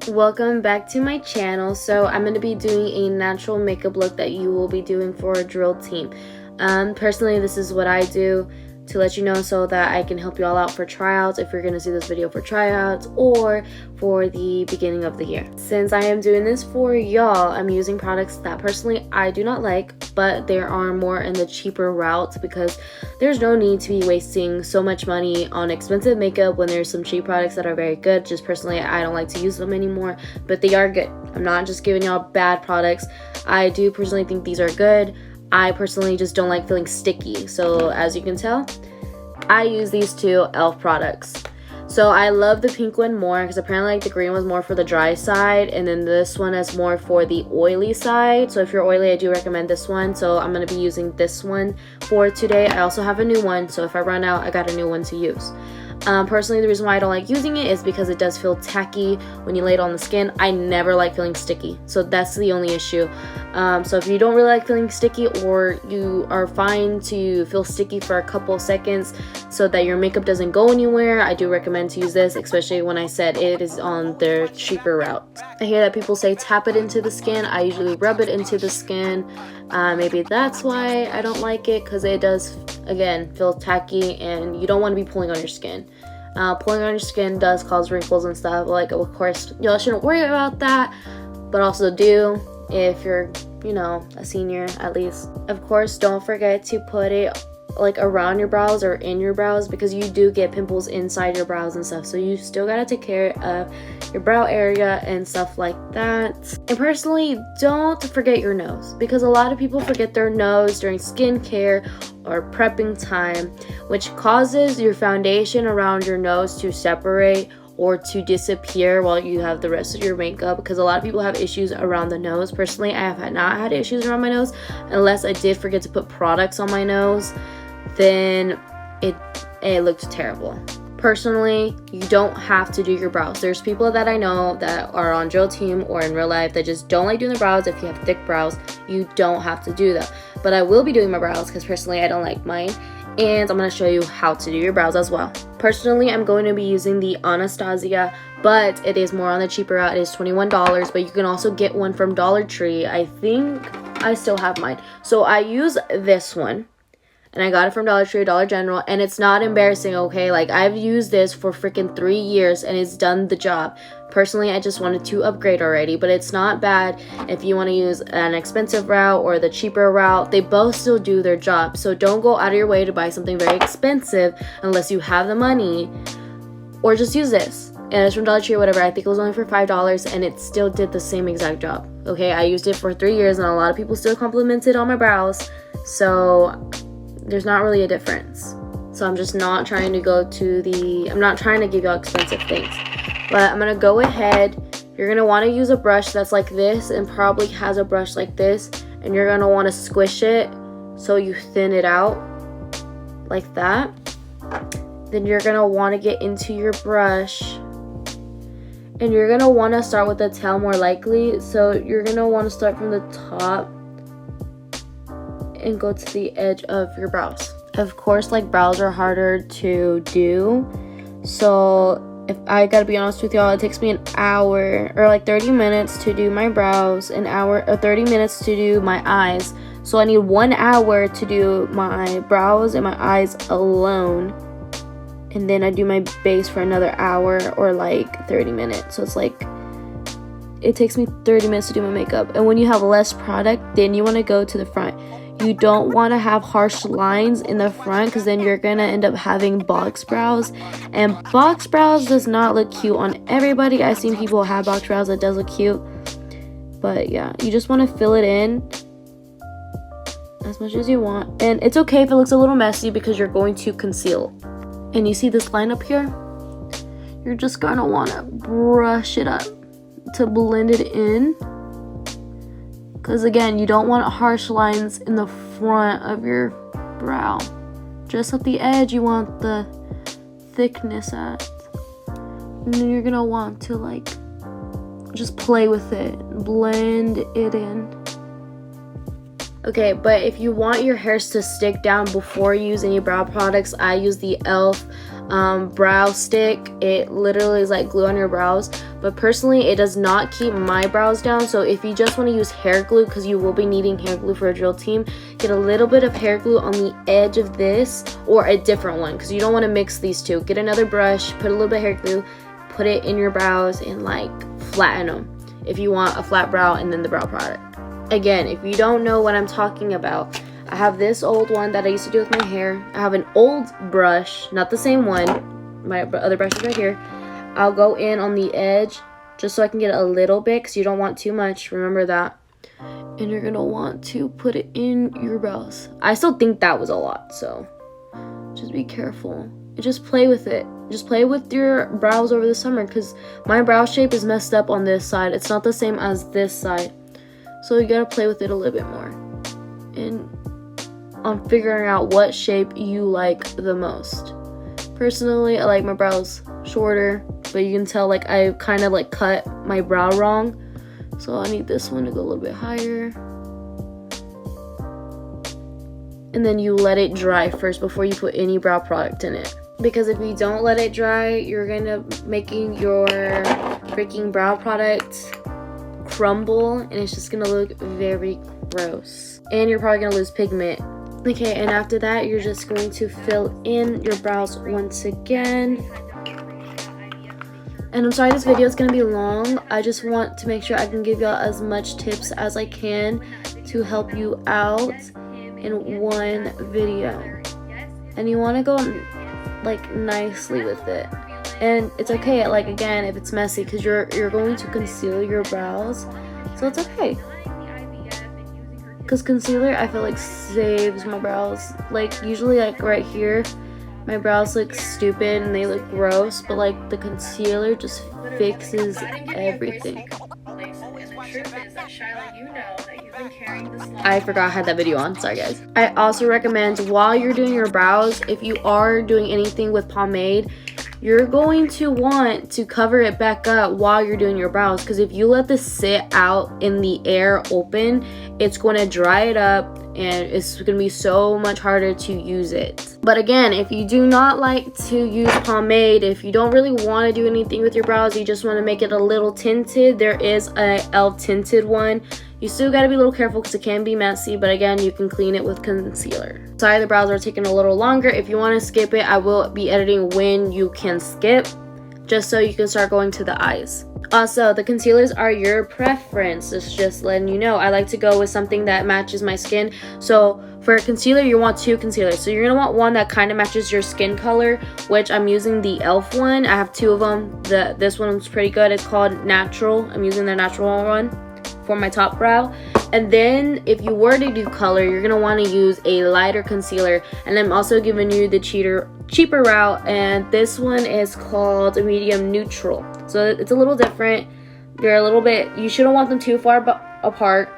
Welcome back to my channel. So I'm going to be doing a natural makeup look that you will be doing for a drill team. Personally, this is what I do to let you know so that I can help you all out for tryouts if you're going to see this video for tryouts or for the beginning of the year. Since I am doing this for y'all, I'm using products that personally I do not like, but there are more in the cheaper route because there's no need to be wasting so much money on expensive makeup when there's some cheap products that are very good. Just personally, I don't like to use them anymore, but they are good. I'm not just giving y'all bad products. I do personally think these are good. I personally just don't like feeling sticky. So as you can tell, I use these two e.l.f. products. So I love the pink one more because apparently like the green was more for the dry side, and then this one is more for the oily side. So if you're oily, I do recommend this one. So I'm going to be using this one for today. I also have a new one, so if I run out, I got a new one to use. Personally, the reason why I don't like using it is because it does feel tacky when you lay it on the skin. I never like feeling sticky, so that's the only issue. So if you don't really like feeling sticky, or you are fine to feel sticky for a couple seconds so that your makeup doesn't go anywhere, I do recommend to use this, especially when I said it is on their cheaper route. I hear that people say tap it into the skin. I usually rub it into the skin. Maybe that's why I don't like it, because it does, again, feel tacky and you don't want to be pulling on your skin. Pulling on your skin does cause wrinkles and stuff. Like, of course, y'all shouldn't worry about that, but also do if you're, you know, a senior at least. Of course, don't forget to put it like around your brows or in your brows, because you do get pimples inside your brows and stuff, so you still gotta take care of your brow area and stuff like that. And personally, don't forget your nose, because a lot of people forget their nose during skincare or prepping time, which causes your foundation around your nose to separate or to disappear while you have the rest of your makeup, because a lot of people have issues around the nose. Personally, I have not had issues around my nose unless I did forget to put products on my nose. Then it looked terrible. Personally, you don't have to do your brows. There's people that I know that are on drill team or in real life that just don't like doing their brows. If you have thick brows, you don't have to do that. But I will be doing my brows because personally I don't like mine, and I'm going to show you how to do your brows as well. Personally, I'm going to be using the Anastasia, but it is more on the cheaper route. It is $21, but you can also get one from Dollar Tree. I think I still have mine. So I use this one, and I got it from Dollar Tree, Dollar General, and it's not embarrassing, okay? Like, I've used this for freaking 3 years, and it's done the job. Personally, I just wanted to upgrade already, but it's not bad if you want to use an expensive route or the cheaper route. They both still do their job, so don't go out of your way to buy something very expensive unless you have the money, or just use this. And it's from Dollar Tree or whatever. I think it was only for $5, and it still did the same exact job, okay? I used it for 3 years, and a lot of people still complimented on my brows, so there's not really a difference. So I'm just not trying to go to I'm not trying to give y'all expensive things, but I'm gonna go ahead. You're gonna want to use a brush that's like this, and probably has a brush like this, and you're gonna want to squish it so you thin it out like that. Then you're gonna want to get into your brush, and you're gonna want to start with the tail more likely. So you're gonna want to start from the top and go to the edge of your brows. Of course, like, brows are harder to do, so if I gotta be honest with y'all, it takes me an hour or like 30 minutes to do my brows, an hour or 30 minutes to do my eyes. So I need 1 hour to do my brows and my eyes alone, and then I do my base for another hour or like 30 minutes. So it's like, it takes me 30 minutes to do my makeup. And when you have less product, then you want to go to the front. You don't want to have harsh lines in the front, because then you're gonna end up having box brows, and box brows does not look cute on everybody. I've seen people have box brows that does look cute, but yeah, you just want to fill it in as much as you want, and it's okay if it looks a little messy because you're going to conceal. And you see this line up here? You're just gonna want to brush it up to blend it in, because again, you don't want harsh lines in the front of your brow. Just at the edge, you want the thickness at. And then you're gonna want to like just play with it, blend it in. Okay, but if you want your hairs to stick down before you use any brow products, I use the e.l.f. Brow stick. It literally is like glue on your brows, but personally it does not keep my brows down. So if you just want to use hair glue, because you will be needing hair glue for a drill team, get a little bit of hair glue on the edge of this, or a different one, because you don't want to mix these two. Get another brush, put a little bit of hair glue, put it in your brows, and like flatten them if you want a flat brow, and then the brow product. Again, if you don't know what I'm talking about, I have this old one that I used to do with my hair. I have an old brush, not the same one, my other brush is right here. I'll go in on the edge just so I can get a little bit, because you don't want too much, remember that. And you're gonna want to put it in your brows. I still think that was a lot, so just be careful and just play with it. Just play with your brows over the summer, because my brow shape is messed up on this side. It's not the same as this side, so you gotta play with it a little bit more and on figuring out what shape you like the most. Personally, I like my brows shorter, but you can tell like I kind of like cut my brow wrong, so I need this one to go a little bit higher. And then you let it dry first before you put any brow product in it, because if you don't let it dry, you're gonna making your freaking brow product crumble, and it's just gonna look very gross, and you're probably gonna lose pigment. Okay, and after that, you're just going to fill in your brows once again. And I'm sorry this video is going to be long. I just want to make sure I can give y'all as much tips as I can to help you out in one video. And you want to go like nicely with it. And it's okay, like again, if it's messy, because you're going to conceal your brows, so it's okay. Because concealer, I feel like, saves my brows. Like usually like right here, my brows look stupid and they look gross, but like the concealer just fixes everything. I forgot I had that video on, sorry guys. I also recommend while you're doing your brows, if you are doing anything with pomade, you're going to want to cover it back up while you're doing your brows, because if you let this sit out in the air open, it's going to dry it up and it's going to be so much harder to use it. But again, if you do not like to use pomade, if you don't really want to do anything with your brows, you just want to make it a little tinted, there is a e.l.f. tinted one. You still got to be a little careful because it can be messy, but again, you can clean it with concealer. Sorry the brows are taking a little longer. If you want to skip it, I will be editing when you can skip, just so you can start going to the eyes. Also, the concealers are your preference. It's just letting you know. I like to go with something that matches my skin. So for a concealer, you want two concealers. So you're going to want one that kind of matches your skin color, which I'm using the e.l.f. one. I have two of them. This one's pretty good. It's called Natural. I'm using the natural one for my top brow. And then if you were to do color, you're going to want to use a lighter concealer. And I'm also giving you the cheaper route, and this one is called Medium Neutral. So it's a little different. They're a little bit, you shouldn't want them too far apart.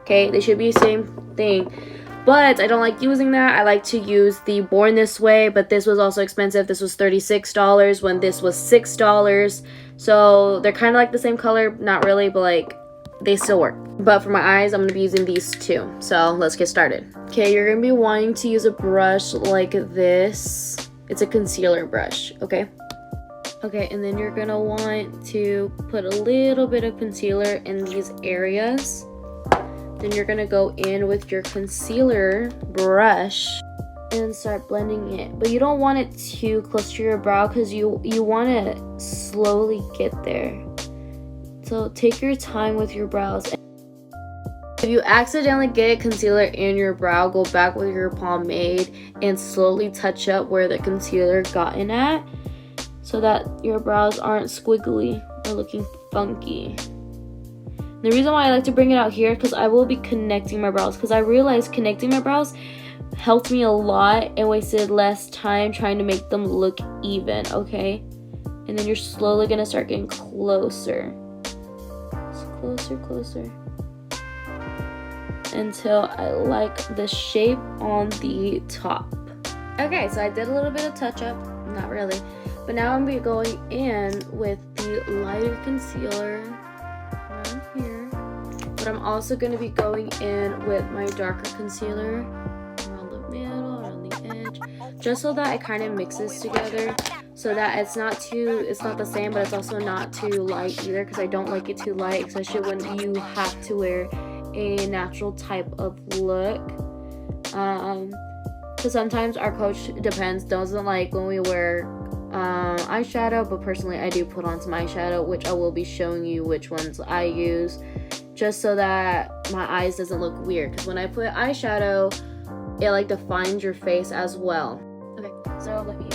Okay, they should be the same thing. But I don't like using that. I like to use the Born This Way, but this was also expensive. This was $36 when this was $6. So they're kind of like the same color, not really, but like they still work. But for my eyes, I'm going to be using these two. So let's get started. Okay, you're going to be wanting to use a brush like this. It's a concealer brush, okay? Okay, and then you're going to want to put a little bit of concealer in these areas. Then you're going to go in with your concealer brush and start blending it. But you don't want it too close to your brow, because you want to slowly get there. So take your time with your brows. If you accidentally get concealer in your brow, go back with your pomade and slowly touch up where the concealer got in at, so that your brows aren't squiggly or looking funky. The reason why I like to bring it out here, because I will be connecting my brows, because I realized connecting my brows helped me a lot and wasted less time trying to make them look even, okay? And then you're slowly going to start getting closer. Closer until I like the shape on the top. Okay, so I did a little bit of touch up, not really, but now I'm going to be going in with the lighter concealer around here, but I'm also going to be going in with my darker concealer around the middle, around the edge, just so that it kind of mixes together. so that it's not the same, but it's also not too light either, because I don't like it too light, especially when you have to wear a natural type of look. So sometimes our coach doesn't like when we wear eyeshadow, but personally I do put on some eyeshadow, which I will be showing you which ones I use, just so that my eyes doesn't look weird, because when I put eyeshadow, it like defines your face as well. Okay, so let me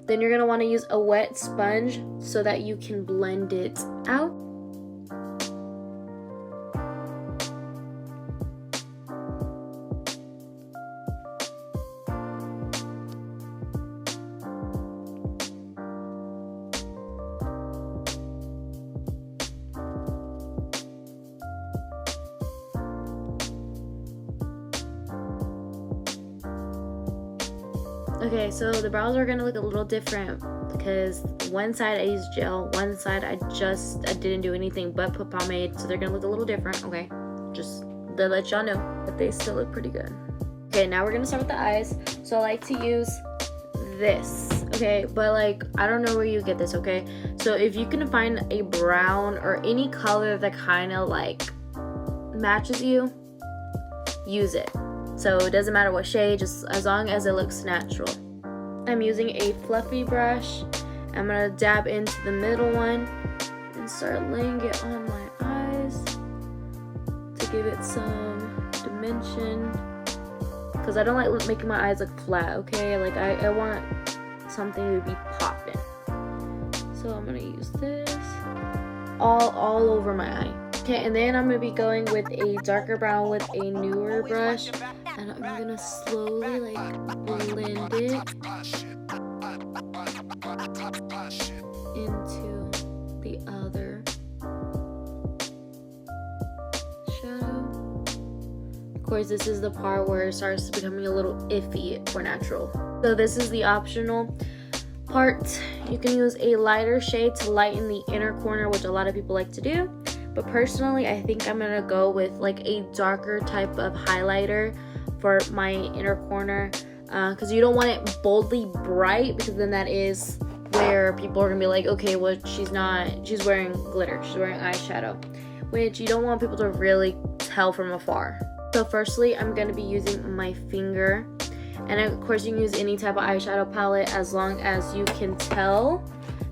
Then you're going to want to use a wet sponge so that you can blend it out. Okay, so the brows are gonna look a little different because one side I used gel, one side I didn't do anything but put pomade, so they're gonna look a little different. Okay, just to let y'all know, but they still look pretty good. Okay, now we're gonna start with the eyes. So I like to use this, okay, but like I don't know where you get this, okay? So if you can find a brown or any color that kind of like matches you, use it. So it doesn't matter what shade, just as long as it looks natural. I'm using a fluffy brush. I'm gonna dab into the middle one and start laying it on my eyes to give it some dimension, because I don't like making my eyes look flat, okay? Like I want something to be popping. So I'm gonna use this all over my eye. Okay, and then I'm gonna be going with a darker brown with a newer brush, and I'm gonna slowly like blend it into the other shadow. Of course, this is the part where it starts becoming a little iffy for natural. So this is the optional part. You can use a lighter shade to lighten the inner corner, which a lot of people like to do. But personally, I think I'm gonna go with like a darker type of highlighter for my inner corner, because you don't want it boldly bright, because then that is where people are gonna be like, okay, well she's wearing glitter, she's wearing eyeshadow, which you don't want people to really tell from afar. So firstly, I'm gonna be using my finger, and of course you can use any type of eyeshadow palette as long as you can tell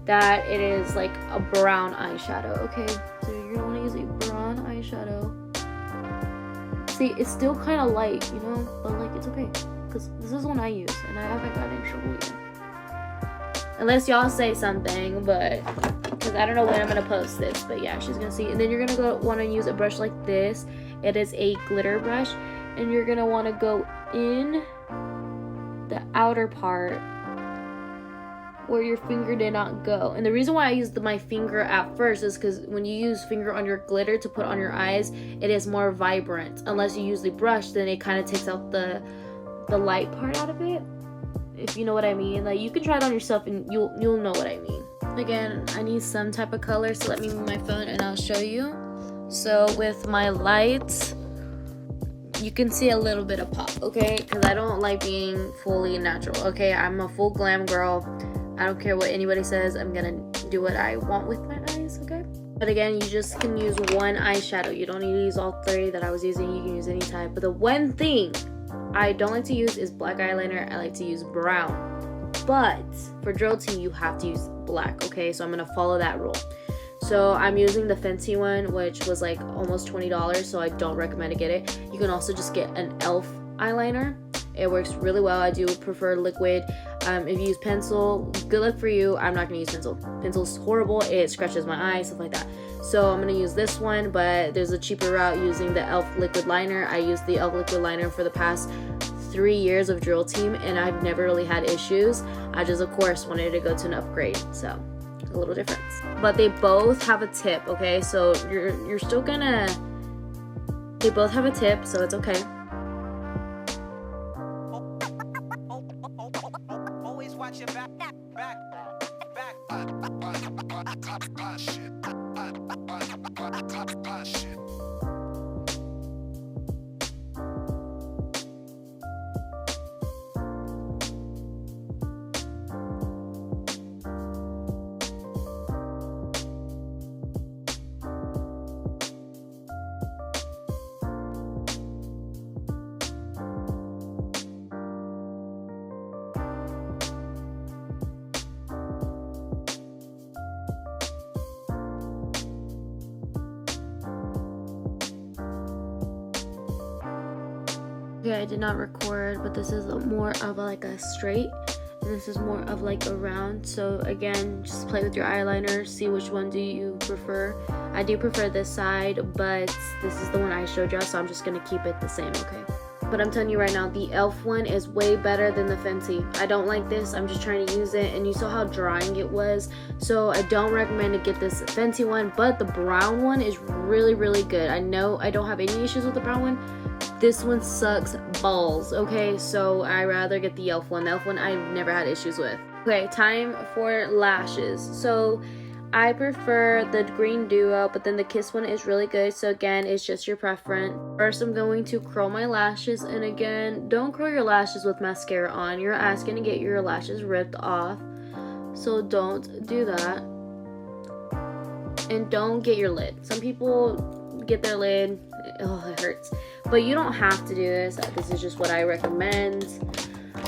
that it is like a brown eyeshadow. Okay, so you're gonna want to use a brown eyeshadow. See, it's still kind of light, you know, but like it's okay, because this is one I use and I haven't gotten in trouble yet, unless y'all say something, but because I don't know when I'm gonna post this. But yeah, she's gonna see. And then you're gonna want to use a brush like this. It is a glitter brush, and you're gonna want to go in the outer part where your finger did not go. And the reason why I used my finger at first is because when you use finger on your glitter to put on your eyes, it is more vibrant. Unless you use the brush, then it kind of takes out the light part out of it, if you know what I mean. Like, you can try it on yourself and you'll know what I mean. Again, I need some type of color, so let me move my phone and I'll show you. So with my lights, you can see a little bit of pop, okay? Because I don't like being fully natural, okay? I'm a full glam girl. I don't care what anybody says. I'm gonna do what I want with my eyes, okay? But again, you just can use one eyeshadow. You don't need to use all three that I was using. You can use any type. But the one thing I don't like to use is black eyeliner. I like to use brown. But for drill team, you have to use black, okay? So I'm gonna follow that rule. So I'm using the Fenty one, which was like almost $20, so I don't recommend to get it. You can also just get an e.l.f. eyeliner. It works really well. I do prefer liquid. If you use pencil, good luck for you. I'm not gonna use pencil. Pencil's horrible. It scratches my eyes, stuff like that. So I'm gonna use this one, but there's a cheaper route using the e.l.f. liquid liner. I used the e.l.f. liquid liner for the past 3 years of drill team, and I've never really had issues. I just, of course, wanted to go to an upgrade, so a little difference. But they both have a tip, okay? So you're still gonna. They both have a tip, so it's okay. Watch your back. Okay, I did not record, but this is more of like a straight, and this is more of like a round. So again, just play with your eyeliner, see which one do you prefer. I do prefer this side, but this is the one I showed y'all, so I'm just gonna keep it the same, okay? But I'm telling you right now, the e.l.f. one is way better than the Fenty. I don't like this. I'm just trying to use it, and you saw how drying it was. So I don't recommend to get this Fenty one, but the brown one is really, really good. I know I don't have any issues with the brown one. This one sucks balls, okay? So I rather get the e.l.f. one. The e.l.f. one I've never had issues with. Okay, time for lashes. So I prefer the green duo, but then the Kiss one is really good. So again, it's just your preference. First, I'm going to curl my lashes. And again, don't curl your lashes with mascara on. You're asking to get your lashes ripped off. So don't do that. And don't get your lid. Some people get their lid. Oh, it hurts. But you don't have to do this. This is just what I recommend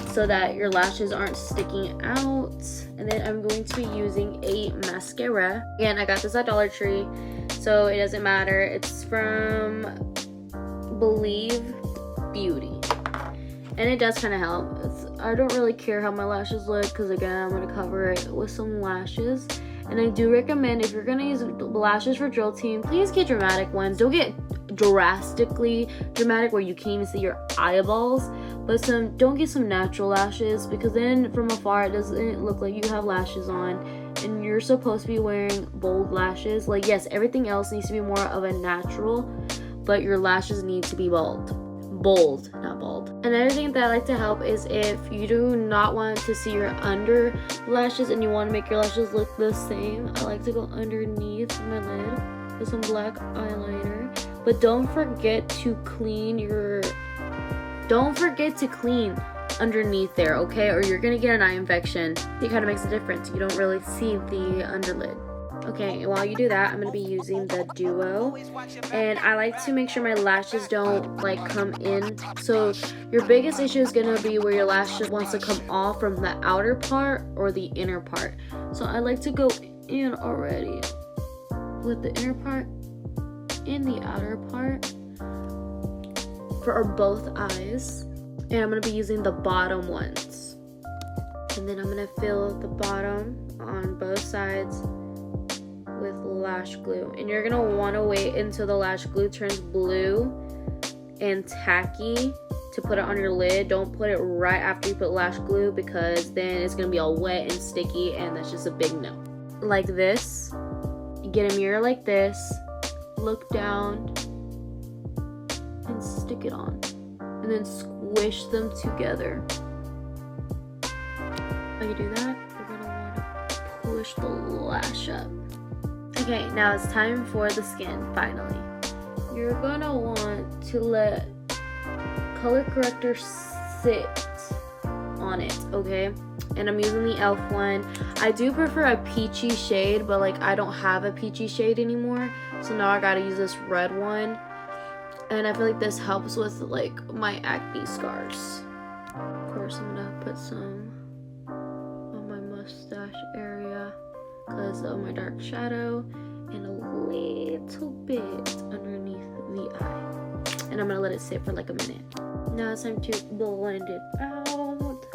so that your lashes aren't sticking out. And then I'm going to be using a mascara. Again, I got this at Dollar Tree, so it doesn't matter. It's from Believe Beauty. And it does kind of help. I don't really care how my lashes look because, again, I'm going to cover it with some lashes. And I do recommend, if you're going to use lashes for drill team, please get dramatic ones. Don't get drastically dramatic where you can't even see your eyeballs, but don't get some natural lashes, because then from afar it doesn't look like you have lashes on, and you're supposed to be wearing bold lashes. Like, yes, everything else needs to be more of a natural, but your lashes need to be bold, not bald. Another thing that I like to help is if you do not want to see your under lashes and you want to make your lashes look the same, I like to go underneath my lid with some black eyeliner. But don't forget to clean underneath there, okay? Or you're gonna get an eye infection. It kind of makes a difference. You don't really see the underlid. Okay, and while you do that, I'm gonna be using the duo, and I like to make sure my lashes don't like come in. So your biggest issue is gonna be where your lash wants to come off from the outer part or the inner part. So I like to go in already with the inner part in the outer part for both eyes, and I'm gonna be using the bottom ones, and then I'm gonna fill the bottom on both sides with lash glue. And you're gonna want to wait until the lash glue turns blue and tacky to put it on your lid. Don't put it right after you put lash glue, because then it's gonna be all wet and sticky, and that's just a big no. Like this, you get a mirror like this, look down and stick it on, and then squish them together. While you do that, you're gonna want to push the lash up. Okay, now it's time for the skin. Finally, you're gonna want to let color corrector sit on it, okay? And I'm using the e.l.f. one. I do prefer a peachy shade, but like I don't have a peachy shade anymore, so now I gotta use this red one. And I feel like this helps with like my acne scars. Of course, I'm gonna put some on my mustache area because of my dark shadow. and a little bit underneath the eye. And I'm gonna let it sit for like a minute. Now it's time to blend it out.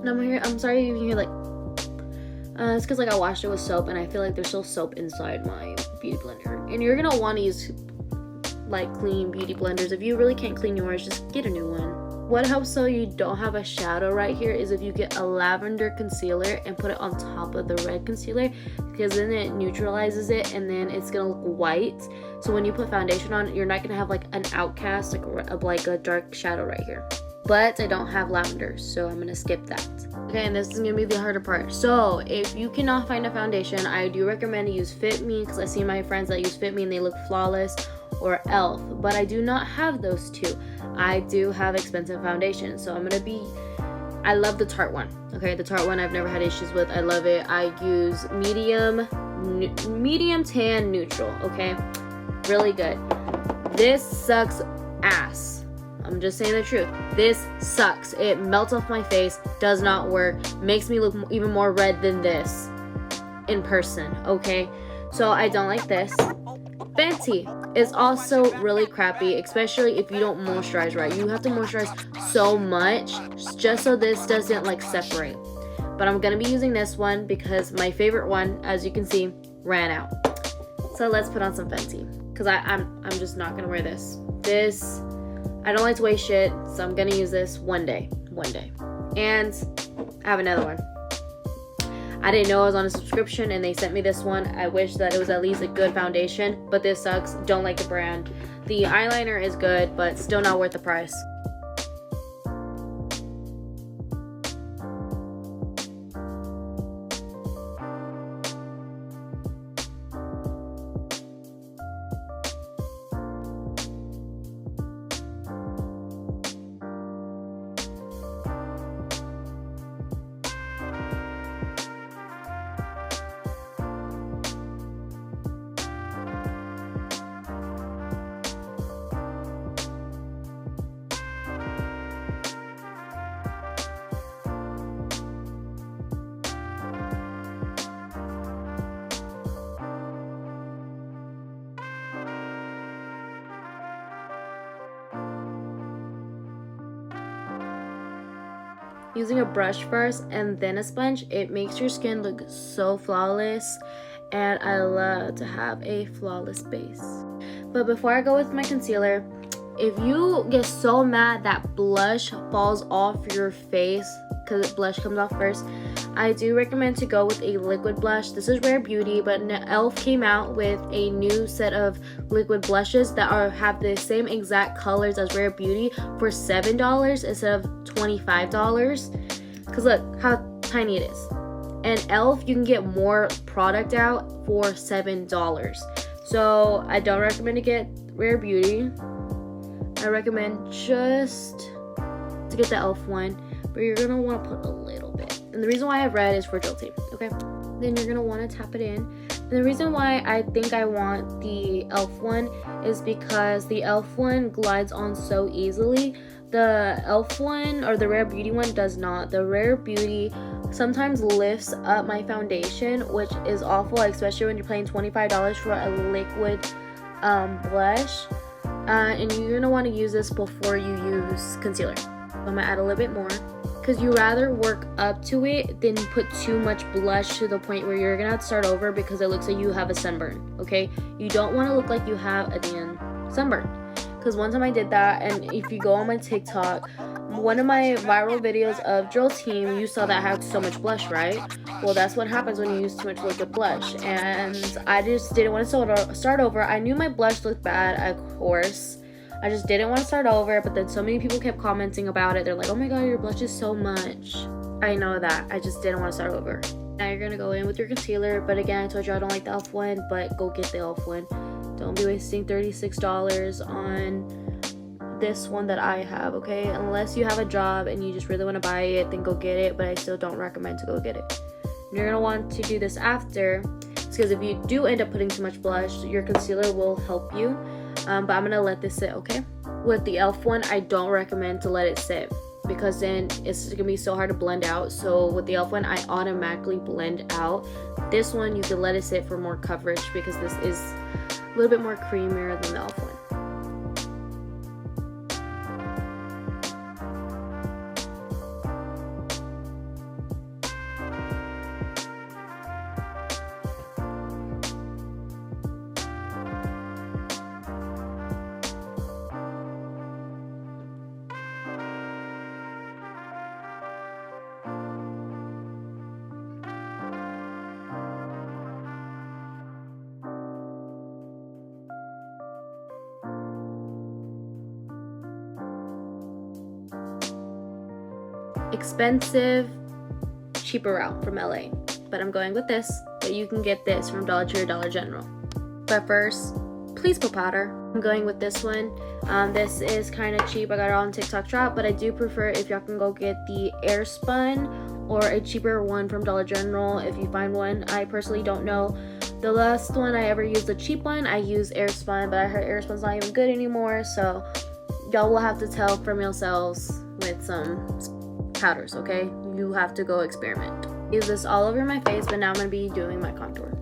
And I'm sorry you can hear like, it's because like I washed it with soap and I feel like there's still soap inside my beauty blender. And you're gonna want to use like clean beauty blenders. If you really can't clean yours, just get a new one. What helps so you don't have a shadow right here is if you get a lavender concealer and put it on top of the red concealer, because then it neutralizes it and then it's gonna look white. So when you put foundation on, you're not gonna have like an outcast, like a dark shadow right here. But I don't have lavender, so I'm gonna skip that. Okay, and this is gonna be the harder part. So if you cannot find a foundation, I do recommend to use Fit Me, because I see my friends that use Fit Me and they look flawless, or e.l.f. But I do not have those two. I do have expensive foundation, so I love the Tarte one. Okay, the Tarte one I've never had issues with. I love it. I use medium tan neutral. Okay, really good. This sucks ass. I'm just saying the truth. This sucks. It melts off my face, does not work, makes me look even more red than this in person, okay? So I don't like this. Fenty is also really crappy, especially if you don't moisturize right. You have to moisturize so much just so this doesn't like separate. But I'm gonna be using this one because my favorite one, as you can see, ran out. So let's put on some Fenty, because I'm just not gonna wear this. I don't like to waste shit, so I'm gonna use this one day. And I have another one. I didn't know I was on a subscription and they sent me this one. I wish that it was at least a good foundation, but this sucks. Don't like the brand. The eyeliner is good, but still not worth the price. Using a brush first and then a sponge, it makes your skin look so flawless, and I love to have a flawless base. But before I go with my concealer, if you get so mad that blush falls off your face, because blush comes off first, I do recommend to go with a liquid blush. This is Rare Beauty, but e.l.f. came out with a new set of liquid blushes that have the same exact colors as Rare Beauty for $7 instead of $25. Because look how tiny it is. And e.l.f. you can get more product out for $7. So I don't recommend to get Rare Beauty. I recommend just to get the e.l.f. one, but you're gonna want to put a little bit. And the reason why I have red is for Drill Tape, okay? Then you're gonna want to tap it in. And the reason why I think I want the e.l.f. one is because the e.l.f. one glides on so easily. The e.l.f. one, or the Rare Beauty one, does not. The Rare Beauty sometimes lifts up my foundation, which is awful, especially when you're paying $25 for a liquid blush. And you're gonna want to use this before you use concealer. I'm gonna add a little bit more, because you rather work up to it than put too much blush to the point where you're gonna have to start over because it looks like you have a sunburn. Okay, you don't want to look like you have a damn sunburn, because one time I did that, and if you go on my TikTok, one of my viral videos of Drill Team, you saw that I had so much blush, right? Well, that's what happens when you use too much liquid blush, and I just didn't want to start over. I knew my blush looked bad, of course. I just didn't want to start over, but then so many people kept commenting about it. They're like, oh my god, your blush is so much. I know that. I just didn't want to start over. Now you're going to go in with your concealer, but again, I told you I don't like the e.l.f. one, but go get the e.l.f. one. Don't be wasting $36 on this one that I have, okay? Unless you have a job and you just really want to buy it, then go get it, but I still don't recommend to go get it. And you're going to want to do this after, because if you do end up putting too much blush, your concealer will help you. But I'm going to let this sit, okay? With the e.l.f. one, I don't recommend to let it sit, because then it's gonna be so hard to blend out. So with the e.l.f. one, I automatically blend out. This one, you can let it sit for more coverage because this is a little bit more creamier than the e.l.f. one. Expensive, cheaper route from LA, but I'm going with this, but you can get this from Dollar Tree or Dollar General. But first, please put powder. I'm going with this one. This is kind of cheap. I got it on TikTok Shop, but I do prefer if y'all can go get the air spun or a cheaper one from Dollar General if you find one. I personally don't know. The last one I ever used, a cheap one, I used air spun, but I heard air spun's not even good anymore, so y'all will have to tell from yourselves with some powders, okay? You have to go experiment. Use this all over my face, but now I'm gonna be doing my contour.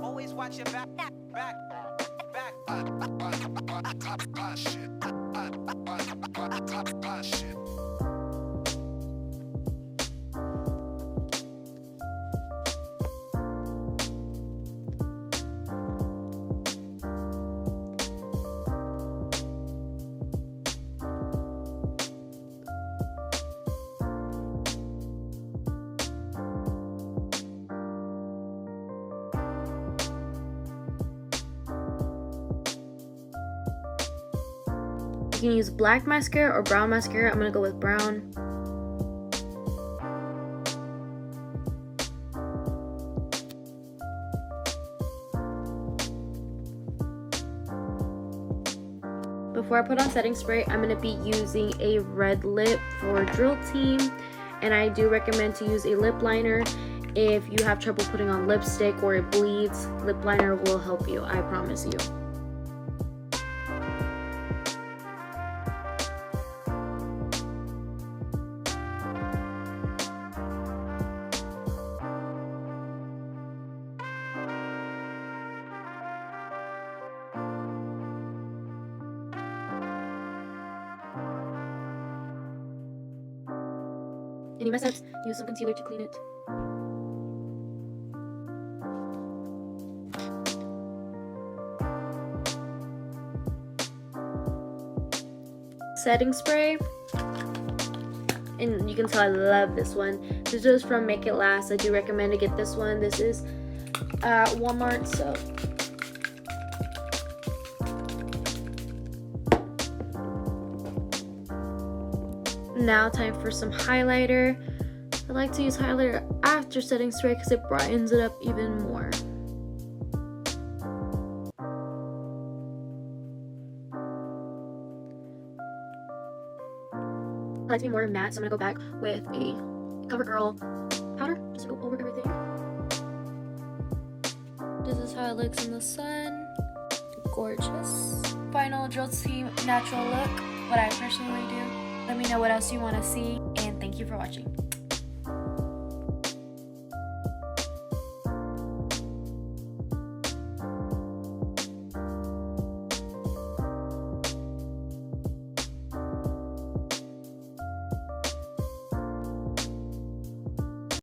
Always watch your back. Shit. You can use black mascara or brown mascara. I'm gonna go with brown. Before I put on setting spray, I'm gonna be using a red lip for Drill Team, and I do recommend to use a lip liner. If you have trouble putting on lipstick or it bleeds, lip liner will help you, I promise you. Any mess ups, use some concealer to clean it. Setting spray, and you can tell I love this one. This is from Make It Last. I do recommend to get this one. This is at Walmart, so now time for some highlighter. I like to use highlighter after setting spray because it brightens it up even more. I like to be more matte, so I'm gonna go back with a CoverGirl powder just to go over everything. This is how it looks in the sun. Gorgeous. Final Drill Team natural look, what I personally do. Let me know what else you want to see, and thank you for watching.